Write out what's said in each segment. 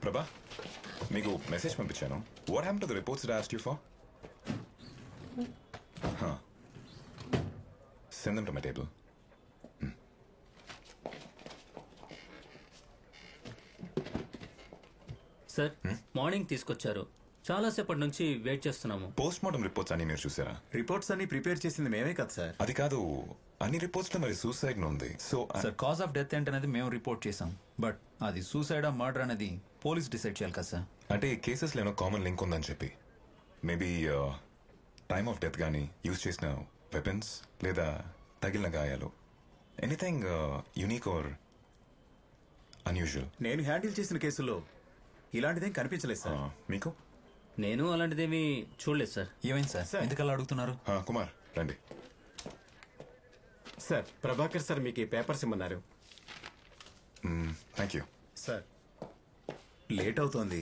ప్రభా మీకు మెసేజ్ పంపించాను. What happened to the reports that I asked you for? Send them to my table. Sir morning తీసుకొచ్చారు. చాలాసేపటి నుంచి వెయిట్ చేస్తున్నాము. పోస్ట్ మార్టం రిపోర్ట్స్ అన్ని మీరు చూసారా? రిపోర్ట్స్ అన్ని ప్రిపేర్ చేసింది మేమే కదా సార్. అది కాదు, అన్ని రిపోర్ట్స్ లో మరి సూసైడ్ ఉంది. So sir cause of death ఏంటనేది మేము రిపోర్ట్ చేసాం, బట్ అది సూసైడా మర్డర్ అనేది పోలీస్ డిసైడ్ చేయాలి కదా సార్. అంటే ఈ కేసెస్ లో ఏమైనా కామన్ లింక్ ఉందని చెప్పి మేబీ టైమ్ ఆఫ్ డెత్ కానీ యూజ్ చేసిన వెపన్స్ లేదా తగిలిన గాయాలు, ఎనీథింగ్ యూనిక్ ఆర్ అన్యూజువల్. నేను హ్యాండిల్ చేసిన కేసుల్లో ఇలాంటిదేం కనిపించలేదు సార్. మీకు? నేను అలాంటిదేమీ చూడలేదు సార్. ఏమైంది సార్, ఎందుకలా అడుగుతున్నారు? కుమార్ రండి. సార్ ప్రభాకర్ సార్ మీకు ఈ పేపర్స్ ఇమ్మన్నారు. Thank you sir. లేట్ అవుతోంది,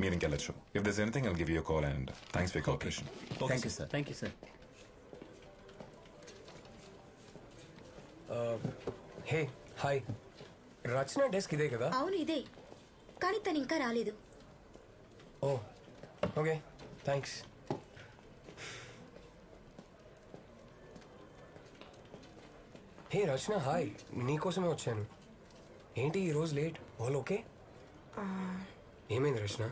మీరు ఇంకెళ్ళచ్చు. If this anything I'll give you call and thanks for cooperation. Thank you sir. Thank you sir. Hey hi, Rachana desk ఇదే కదా? అవును ఇదే, కానీ తను ఇంకా రాలేదు. Oh okay thanks. Hey Rachana hi, నీకోసమే వచ్చాను. ఏంటి ఈరోజు లేట్? All okay? ఏమైంది రచన?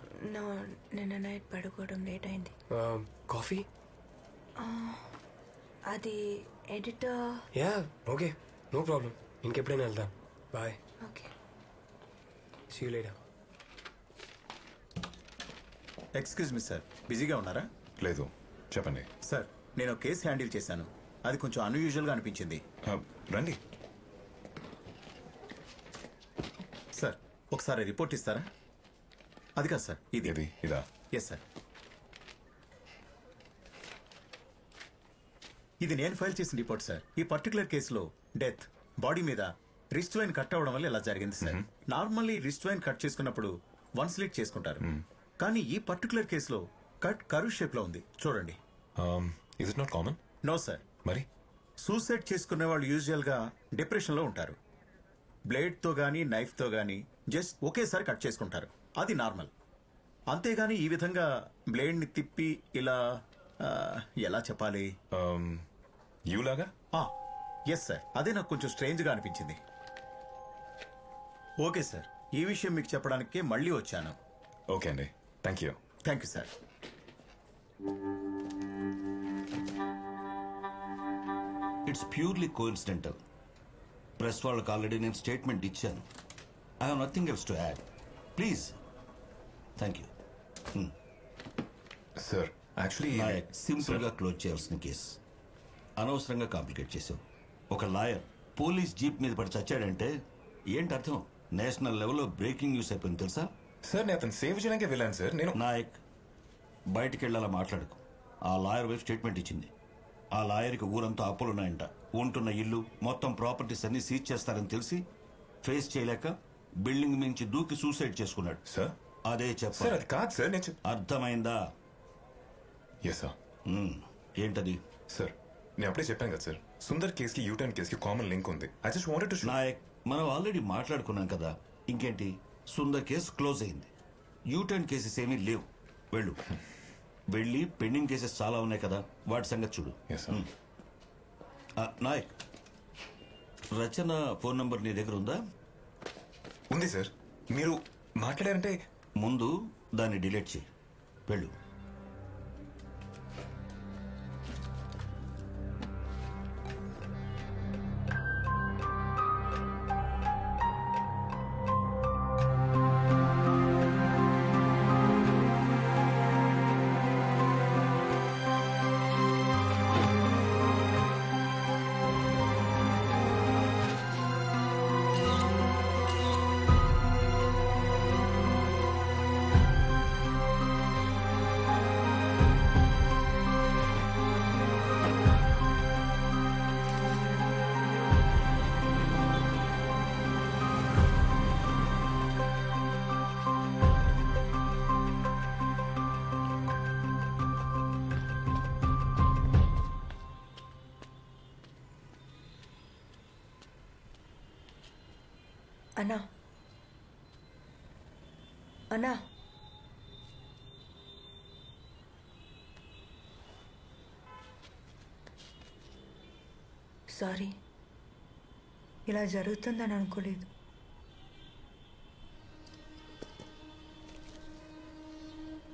నిన్న నైట్ పడుకోవడం లేట్ అయింది. కాఫీ? అది editor. Yeah okay, no problem. ఇంకెప్పుడైనా వెళ్దాం. Bye. Okay, see you later. Excuse me sir, బిజీగా ఉన్నారా? లేదు, చెప్పండి. సార్ నేను కేసు హ్యాండిల్ చేశాను, అది కొంచెం అన్యూజువల్గా అనిపించింది. రండి. సార్ ఒకసారి రిపోర్ట్ ఇస్తారా? అది కాదు సార్, ఇది. ఇదా? Yes sir. ఇది నేను ఫైల్ చేసిన రిపోర్ట్ సార్. ఈ పర్టికులర్ కేసులో డెత్ బాడీ మీద రిస్ట్ వైన్ కట్ అవ్వడం వల్ల ఇలా జరిగింది సార్. నార్మల్లీ రిస్ట్ వైన్ కట్ చేసుకున్నప్పుడు వన్ స్లిట్ చేసుకుంటారు, కానీ ఈ పర్టికులర్ కేసులో కట్ కర్వ్ షేప్ లో ఉంది. చూడండి. Is it not common? No sir. మరి సూసైడ్ చేసుకునే వాళ్ళు యూజువల్ గా డిప్రెషన్ లో ఉంటారు. బ్లేడ్ తో గానీ నైఫ్ తో గానీ జస్ట్ ఒకేసారి కట్ చేసుకుంటారు, అది నార్మల్. అంతేగాని ఈ విధంగా బ్లేడ్ ని తిప్పి ఇలా ఎలా చెప్పాలి, యూలాగా? ఎస్ సార్, అదే నాకు కొంచెం స్ట్రేంజ్ గా అనిపించింది. ఓకే సార్, ఈ విషయం మీకు చెప్పడానికే మళ్ళీ వచ్చాను. ఓకే అండి, thank you. Thank you sir. It's purely coincidental. Press వాళ్ళకి ఆల్రెడీ నేను స్టేట్మెంట్ ఇచ్చాను. I have nothing else to add. Please. Thank you. Sir actually simple గా క్లోజ్ చేయాల్సిన కేసు అనవసరంగా కాంప్లికేట్ చేసావు. ఒక లాయర్ పోలీస్ జీప్ మీద పడి చచ్చాడంటే ఏంటి అర్థం? నేషనల్ లెవెల్లో బ్రేకింగ్ న్యూస్ అయిపోయింది తెలుసా? సార్ నేను అతను సేవ్ చేయడానికి వెళ్ళాను సార్. నేను నాయక్ బయటికి వెళ్ళాలా మాట్లాడుకు. ఆ లాయర్ వైపు స్టేట్మెంట్ ఇచ్చింది. ఆ లాయర్కి ఊరంతా అప్పులున్నాయంట. ఉంటున్న ఇల్లు మొత్తం ప్రాపర్టీస్ అన్ని సీజ్ చేస్తారని తెలిసి ఫేస్ చేయలేక బిల్డింగ్ మించి దూకి సూసైడ్ చేసుకున్నాడు. సార్ అదే సార్, అది కాదు సార్. నేను అర్థమైందా? Yes sir. ఏంటది? సార్ నేను అప్పుడే చెప్పాను కదా సార్, సుందర్ కేసుకి యూటర్న్ కేసుకి కామన్ లింక్ ఉంది. I just wanted to. Nayak మనం ఆల్రెడీ మాట్లాడుకున్నాం కదా, ఇంకేంటి? సుందర్ కేసు క్లోజ్ అయింది. యూటర్న్ కేసెస్ ఏమీ లేవు. వెళ్ళు. వెళ్ళి పెండింగ్ కేసెస్ చాలా ఉన్నాయి కదా, వాటి సంగతి చూడు. నాయక్, రచన ఫోన్ నంబర్ నీ దగ్గర ఉందా? ఉంది సార్. మీరు మాట్లాడారంటే ముందు దాన్ని డిలీట్ చేయి. వెళ్ళు. అన్నా అన్నా సారీ, ఇలా జరుగుతుందని అనుకోలేదు.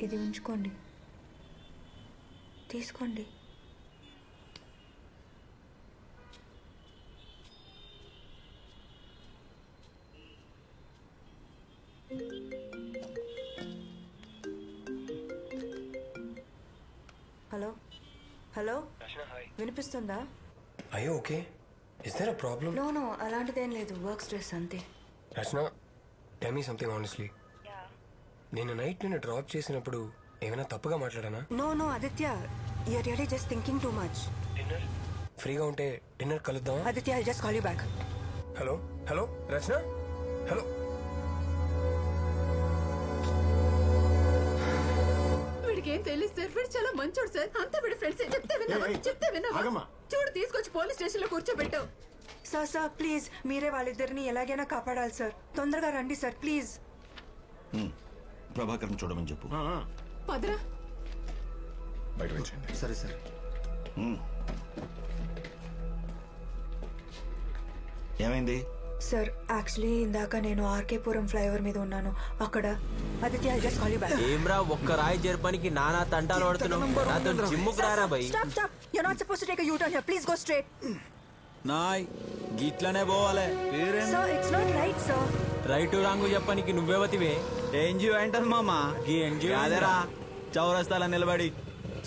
ఇది ఉంచుకోండి, తీసుకోండి. హలో హలో, వినిపిస్తుందా? అయ్యో okay, is there a problem? No no, అలాంటిదేం లేదు, వర్క్ స్ట్రెస్ అంతే. Rachana, tell me something honestly. నేను నైట్ నిన్ను డ్రాప్ చేసినప్పుడు ఏమైనా తప్పుగా మాట్లాడానా? No no Aditya, you're really just thinking too much. Dinner ఫ్రీగా ఉంటే డిన్నర్ కలుద్దాం. Aditya, I'll just call you back. Hello hello Rachana, hello. వీడికి ఏం తెలియదు సార్, వీడు చాలా మంచోడు సార్. అంతా వీడి ఫ్రెండ్స్. చెప్తే విన్నావా? చూడు, తీసుకొచ్చి పోలీస్ స్టేషన్ లో కూర్చోబెట్టావు. సార్ సార్ ప్లీజ్, మీరే వాళ్ళిద్దరిని ఎలాగైనా కాపాడాలి సార్. తొందరగా రండి సార్ ప్లీజ్. ప్రభాకర్ని చూడమని చెప్పు. పదరా. బయట వేయండి. సరే సార్. ఏమైంది? సార్ యాక్చువల్లీ ఇందాక నేను ఆర్కేపురం ఫ్లైఓవర్ మీద ఉన్నాను. అక్కడ Aditya, I'll just call you back. ఏమ్రా, ఒక్క రాయి జరపనికి నానా తంటాలు పడుతున్నావు. నాతో జిమ్ముకు రారా bye. Stop stop, you are not supposed to take a U turn here. Please go straight. నాయ్ గిట్లనే పోవాలి. Sir it's not right sir. Right wrong చెప్పనికి నువ్వెవతివే? ఎన్జిఓ ఏంటది మామా? ఈ ఎన్జిఓ అదేరా, చౌరస్తాల నిలబడి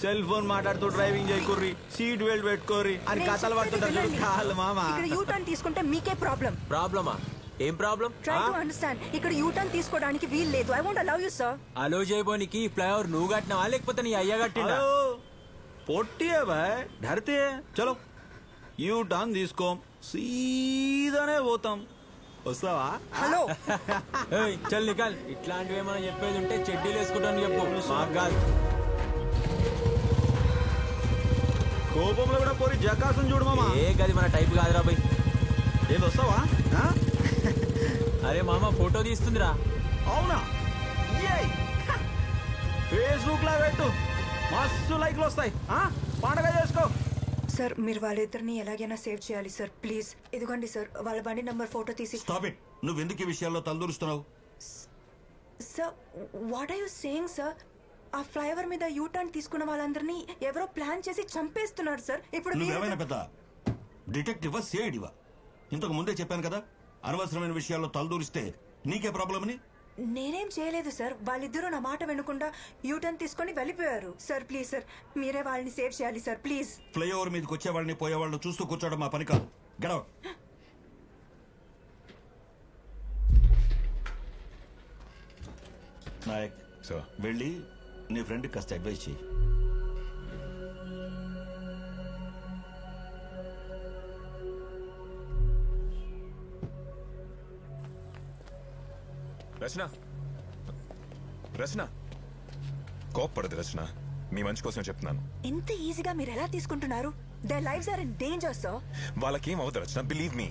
సెల్ ఫోన్ మాట్లాడుతూ డ్రైవింగ్ చేయకుర్రి, సీట్ బెల్ట్ పెట్టుకోర్రి అని కథలు పడుతుంటారు కాదు మామా. ఇక్కడ యూ టర్న్ తీసుకుంటే మీకే ప్రాబ్లం. ప్రాబ్లమా? ఏం ప్రాబ్లం? Try to understand. ఇక్కడ యూ టర్న్ తీసుకోవడానికి వీలు లేదు. I won't allow you sir. Allow చేయబోనికి ఫ్లైఓవర్ నువ్వు కట్టినావా లేకపోతే నీ అయ్య కట్టిండా? పొట్టి బాయ్, ధరతే చలో యూ టర్న్ తీసుకోం, సీదానే పోతాం. వస్తావా? హలో చల్ నికాల్. ఇట్లాంటివి ఏమైనా చెప్పేది ఉంటే చెడ్డీలు వేసుకుంటాను చెప్పు, మాకు కాదు. కోపంలో కూడా పోరి జకాసం చూడు మామా. ఏ గది మన టైప్ కాదురా బై. ఏది వస్తావా? అరే మామ, ఫోటో తీస్తుందిరా. అవునా? ఫేస్బుక్ లో పెట్టు, మస్తు లైక్లు వస్తాయి. పండగ చేసుకో. సార్ మీరు వాళ్ళిద్దరిని ఎలాగైనా సేవ్ చేయాలి సార్ ప్లీజ్. ఇదిగోండి సార్ వాళ్ళ బండి నంబర్ ఫోటో తీసి. Stop it. నువ్వెందుకు ఈ విషయాల్లో తలదూరుస్తున్నావు? Sir what are you saying sir? ఆ ఫ్లైఓవర్ మీద యూ టర్న్ తీసుకున్న వాళ్ళందరినీ ఎవరో ప్లాన్ చేసి చంపేస్తున్నారు సార్. ఇప్పుడు నువ్వేమైనా పెద్ద డిటెక్టివా, సిఐడివా? ఇంతకు ముందే చెప్పాను కదా, అనవసరమైన విషయాల్లో తలదూరిస్తే నీకే ప్రాబ్లం అని. నేనేం చేయలేదు సార్, వాళ్ళిద్దరూ నా మాట వినకుండా యూ టర్న్ తీసుకొని వెళ్ళిపోయారు సార్. ప్లీజ్ సార్, మీరే వాళ్ళని సేవ్ చేయాలి సార్ ప్లీజ్. ఫ్లైఓవర్ మీదకి వచ్చే వాళ్ళని పోయే వాళ్ళని చూస్తూ కూర్చోవడం మా పని కాదు. గడవ. నాయక్ సార్, వెళ్ళి నీ ఫ్రెండ్కి కాస్త అడ్వైస్ చేయి. రచన, రచన కోప్పడదు రచన, మీ మంచి కోసం చెప్తున్నాను. ఎంత ఈజీగా మీరు ఎలా తీసుకుంటున్నారు? Their lives are in danger sir. వాళ్ళకేం అవుతుంది రచన, బిలీవ్ మీ.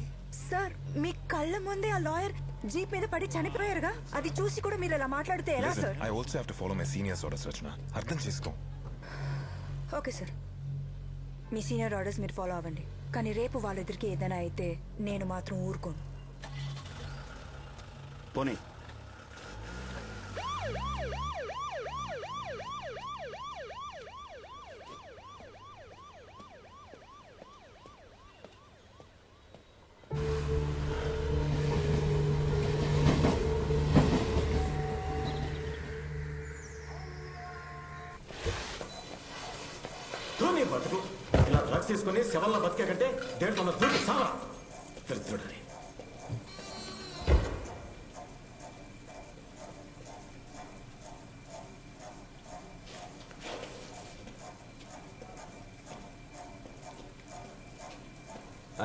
సార్ మీ కళ్ళ ముందే ఆ లాయర్ జీప్ మీద పడి చనిపోయారుగా, అది చూసి కూడా మీరు ఇలా మాట్లాడితే ఎలా sir? I also have to follow my seniors orders Rachana, అర్థం చేసుకో. ఓకే సార్, మీ సీనియర్ ఆర్డర్స్ మీరు ఫాలో అవ్వండి. కానీ రేపు వాళ్ళిద్దరికి ఏదైనా అయితే నేను మాత్రం ఊరుకోను. పోనీ. బతుకు ఇలా డ్రగ్స్ తీసుకుని శవల్లో బతికే కంటే దేంట్లో దూకి సావా చూడని.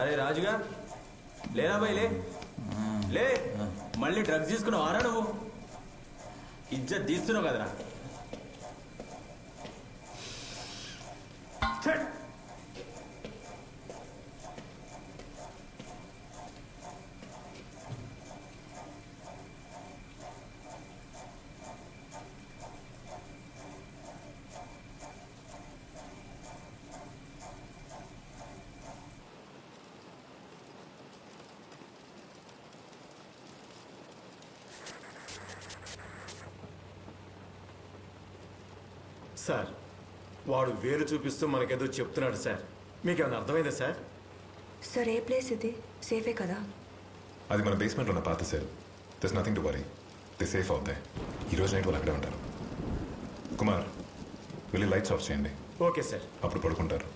అరే రాజుగా, లేరా బై, లే లే. మళ్ళీ డ్రగ్స్ తీసుకున్నావు ఆరా? నువ్వు ఇజ్జత్ తీస్తున్నావు కదరా. సార్ వాడు వేలు చూపిస్తూ మనకేదో చెప్తున్నాడు సార్. మీకేమైనా అర్థమైందా సార్? సార్ ఏ ప్లేస్ ఇది? సేఫే కదా? అది మన బేస్మెంట్ ఉన్న పాత cell. This nothing to worry. The safe అవుతాయి. ఈ రోజు నైట్ వాళ్ళు అక్కడే ఉంటారు. కుమార్ వెళ్ళి లైట్స్ ఆఫ్ చేయండి. Okay sir. అప్పుడు పడుకుంటారు.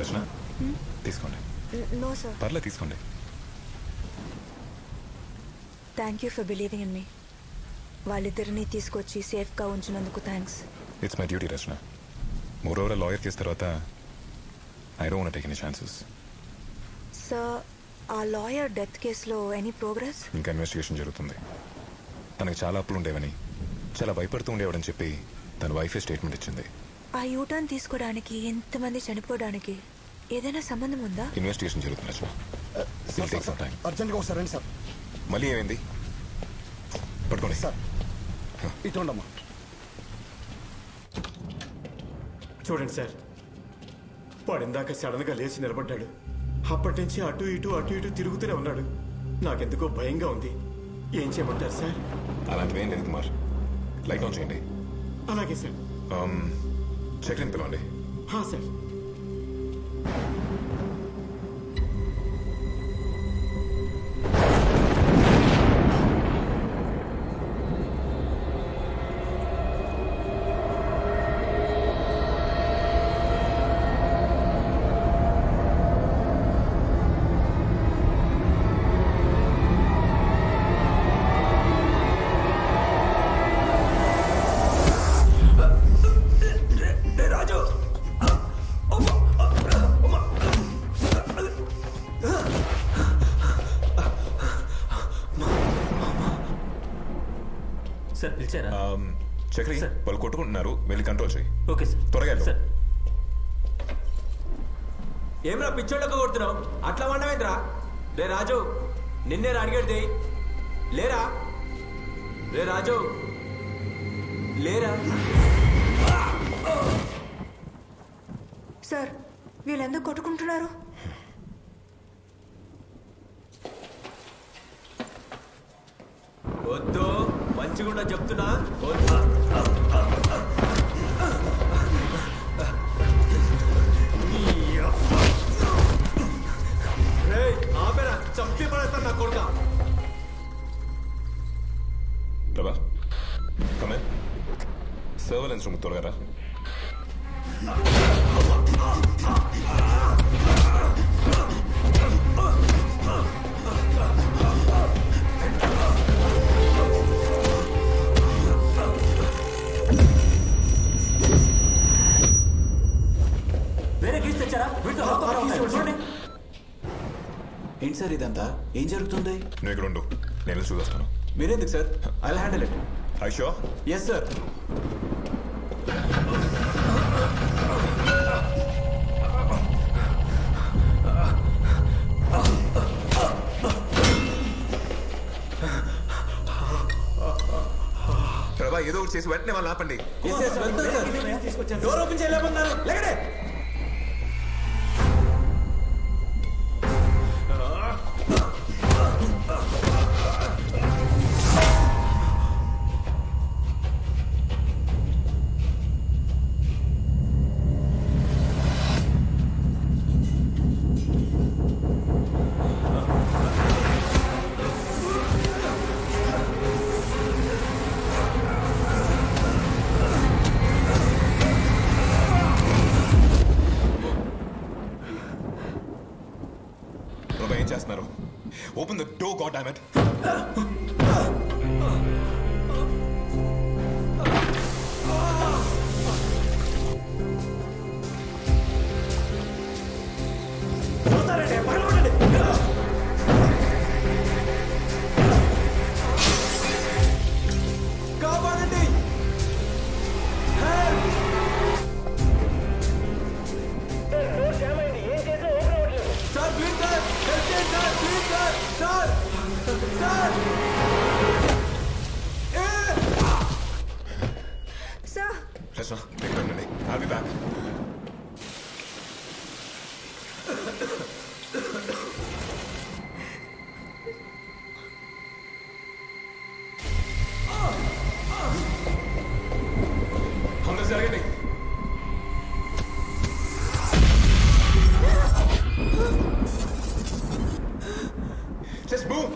రచన తీసుకోండి. No sir. పర్లే తీసుకోండి. Thank you for believing in me. వాళ్ళిద్దరిని తీసుకొచ్చి సేఫ్గా ఉంచినందుకు thanks. It's my duty Rachana. Moreover lawyer case తర్వాత I don't want take any chances. Sir ఆ లాయర్ డెత్ కేసులో ఎనీ ప్రోగ్రెస్? ఇంకా ఇన్వెస్టిగేషన్ జరుగుతుంది. తనకి చాలా అప్పులు ఉండేవని, చాలా భయపడుతూ ఉండేవాడని చెప్పి తన వైఫే స్టేట్మెంట్ ఇచ్చింది. ఆ యూటర్న్ తీసుకోవడానికి ఎంతమంది చనిపోవడానికి ఏదైనా సంబంధం ఉందా? ఇన్వెస్టిగేషన్ జరుగుతుంది Rachana. Will take some time. అర్జెంట్గా ఒకసారి రండి సార్. మళ్ళీ ఏమైంది? పట్టుకోండి సార్. ఇటుండమ్మా. చూడండి సార్, వాడు ఇందాక సడన్గా లేచి నిలబడ్డాడు. అప్పటి నుంచి అటు ఇటు తిరుగుతూనే ఉన్నాడు. నాకెందుకో భయంగా ఉంది. ఏం చేయమంటారు సార్? అలాంటివి ఏం లేదు కుమార్. లైట్ ఆన్ చేయండి. అలాగే సార్. చెక్ని పిలవండి. సార్. సార్ పిలిచారా? చక్రి వాళ్ళు కొట్టుకుంటున్నారు, వెళ్ళి కంట్రోల్ చేయి. Okay sir. త్వరగా వెళ్ళు. ఏమరా పిచ్చోళ్ళకు కొడుతున్నావు? అట్లా వండవేంద్రా? రే రాజు, నిన్నే అడిగేది లేరా? రే రాజు లేరా? సార్ వీళ్ళు ఎందుకు కొట్టుకుంటున్నారు? వద్దు, మంచిగా చెప్తున్నా. ఆపేరా, చంపి పడేస్తాను నా కొడుక. ప్రభా కమే సర్వేలెన్స్ రూమ్ త్వరగా రా. ఏంటి సార్ ఇదంతా? ఏం జరుగుతుంది? నువ్వు ఇక్కడ ఉండు, నేను చూస్తాను. మీరెందుకు sir? I will handle it. I sure? Yes sir. Prabha ఏదో ఒకటి చేసి వెంటనే వాళ్ళు ఆపండి. డోర్ ఓపెన్ చేయలేమన్నారు. లేకడే. ఏం చేస్తున్నారు? Open the door, god damn it. కాపాడండి. సార్ రచన దగ్గర ఉండండి. I'll be back. అందరూ జరగండి. Just move.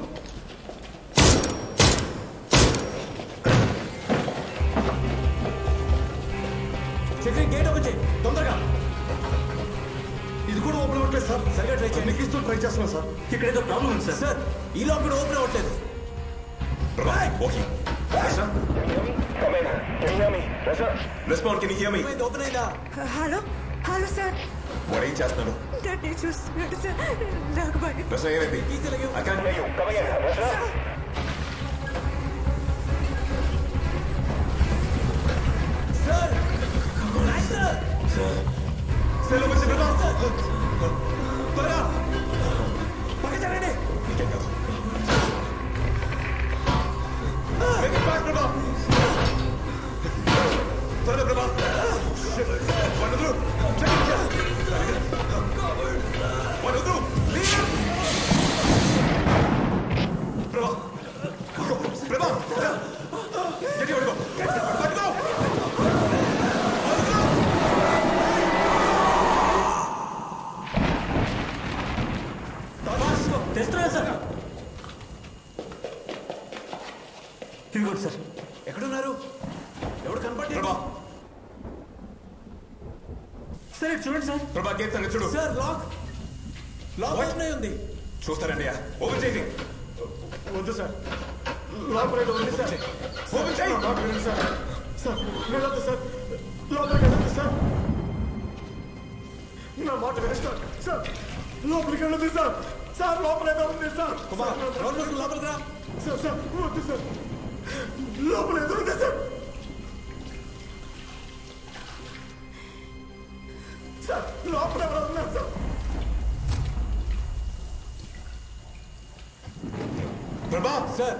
Chakri gate open చేయి తొందరగా. ఇది కూడా ఓపెన్ అవ్వట్లేదు సార్. సరిగా ట్రై చేయండి. ఇస్తూ ట్రై చేస్తున్నాం సార్. ఇక్కడ ఏదో ప్రాబ్లం ఉంది సార్. సార్ ఈ లాక్ కూడా ఓపెన్ అవ్వట్లేదు. Respond, can you hear me? Open అయిందా? హలో హలో సార్ వాడు ఏం చేస్తున్నాడు? నన్ను చూస్తున్నాడు సార్. నాకు భయం. రచన ఏమైంది? I can't hear you. Come again. Rachna? Sir sir cell open చేయండి. త్వరగా పక్క జరగండి. నీకేం కాదు. Make it fast, Prabha. త్వరగా Prabha. One of them. One of them. Prabha. Prabha. Get your go. Get go. తెస్తున్నా సార్. ఇదిగోండి సార్. ఎక్కడున్నారు? ఎవడు కనపడలేదు. Prabha. సార్ ఇటు చూడండి సార్. Prabha, గేట్ సంగతి చూడు. సార్ లాక్ ఓపెన్ అయి ఉంది. చూస్తారండి. ఓపెన్ చేయండి. వద్దు సార్. లోపల ఏదో ఉంది సార్. ఓపెన్ చేయి. మాట వినండి సార్. సార్ వెళ్ళొద్దు సార్. లోపలికి వెళ్ళొద్దు సార్. నా మాట వినండి సార్. సార్ లోపలికి వెళ్ళొద్దు సార్. సార్ లోపల ఏదో ఉంది సార్. కుమార్ డోర్ మూసుకుని లోపలికి రా. సార్ సార్ వద్దు సార్. లోపల ఏదో ఉంది సార్. సార్ లోపల ఎవరో ఉన్నారు sir. Prabha. Sir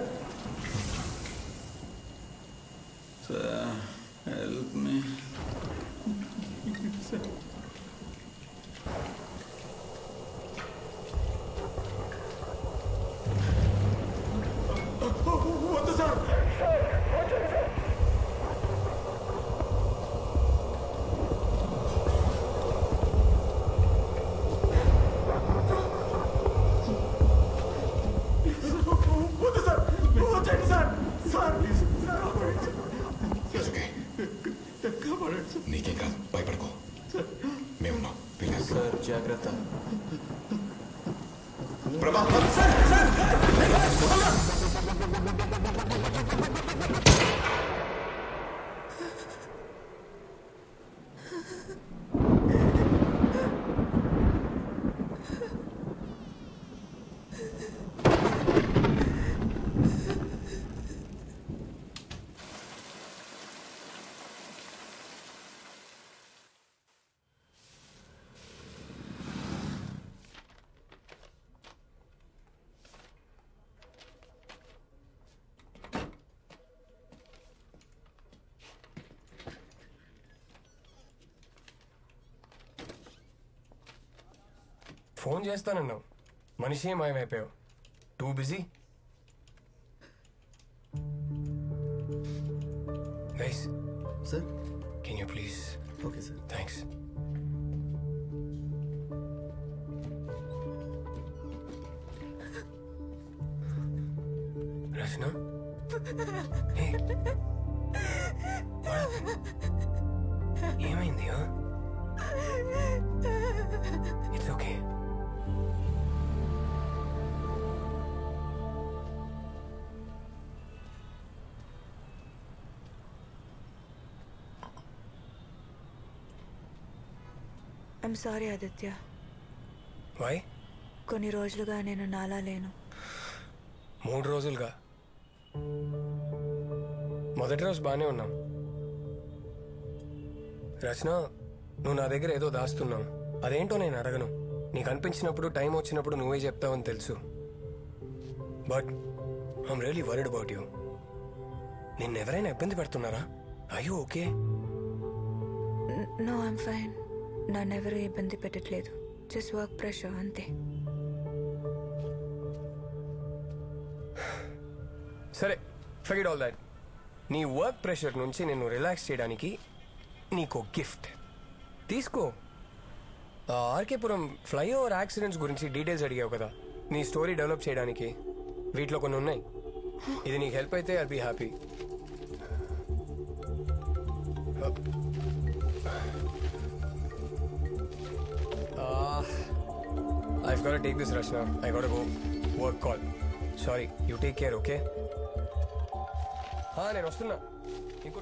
help me. వద్దు సార్. వద్దు సార్. వద్దండి సార్. సార్ ప్లీజ్ సార్ ఆపండి. It's okay. కాపాడండి సార్. నీకేం కాదు. భయపడకో. మేమున్నాం. ప్లీజ్. సార్ జాగ్రత్త. Prabha. ఫోన్ చేస్తానన్నావు, మనిషి మాయమైపోయావు. Too busy. Guys sir can you please? Okay sir. Thanks. Rachana, ఏమైంది? It's okay. I'm sorry Aditya. Why? కొన్ని రోజులుగా నేను నాలా లేను. 3 రోజులుగా? మొదటి రోజు బాగానే ఉన్నాం. రచన, నువ్వు నా దగ్గర ఏదో దాస్తున్నావు. అదేంటో నేను అడగను. నీకు అనిపించినప్పుడు, టైం వచ్చినప్పుడు నువ్వే చెప్తావని తెలుసు. But I'm really worried about you. నిన్ను ఎవరైనా ఇబ్బంది పెడుతున్నారా? అయ్యో ఓకే. No I'm fine. నన్నెవరూ ఇబ్బంది పెట్టట్లేదు. జస్ట్ వర్క్ ప్రెషర్ అంతే. సరే, ఫర్గెట్ ఆల్ దాట్. నీ వర్క్ ప్రెషర్ నుంచి నేను రిలాక్స్ చేయడానికి నీకు గిఫ్ట్ తీసుకో. ఆర్కేపురం ఫ్లైఓవర్ యాక్సిడెంట్స్ గురించి డీటెయిల్స్ అడిగావు కదా, నీ స్టోరీ డెవలప్ చేయడానికి వీటిలో కొన్ని ఉన్నాయి. ఇది నీకు హెల్ప్ అయితే I'll be happy. I've got to take this rush now. I got to go. Work call. Sorry. You take care, okay? నేను వస్తున్నా. ఇంకో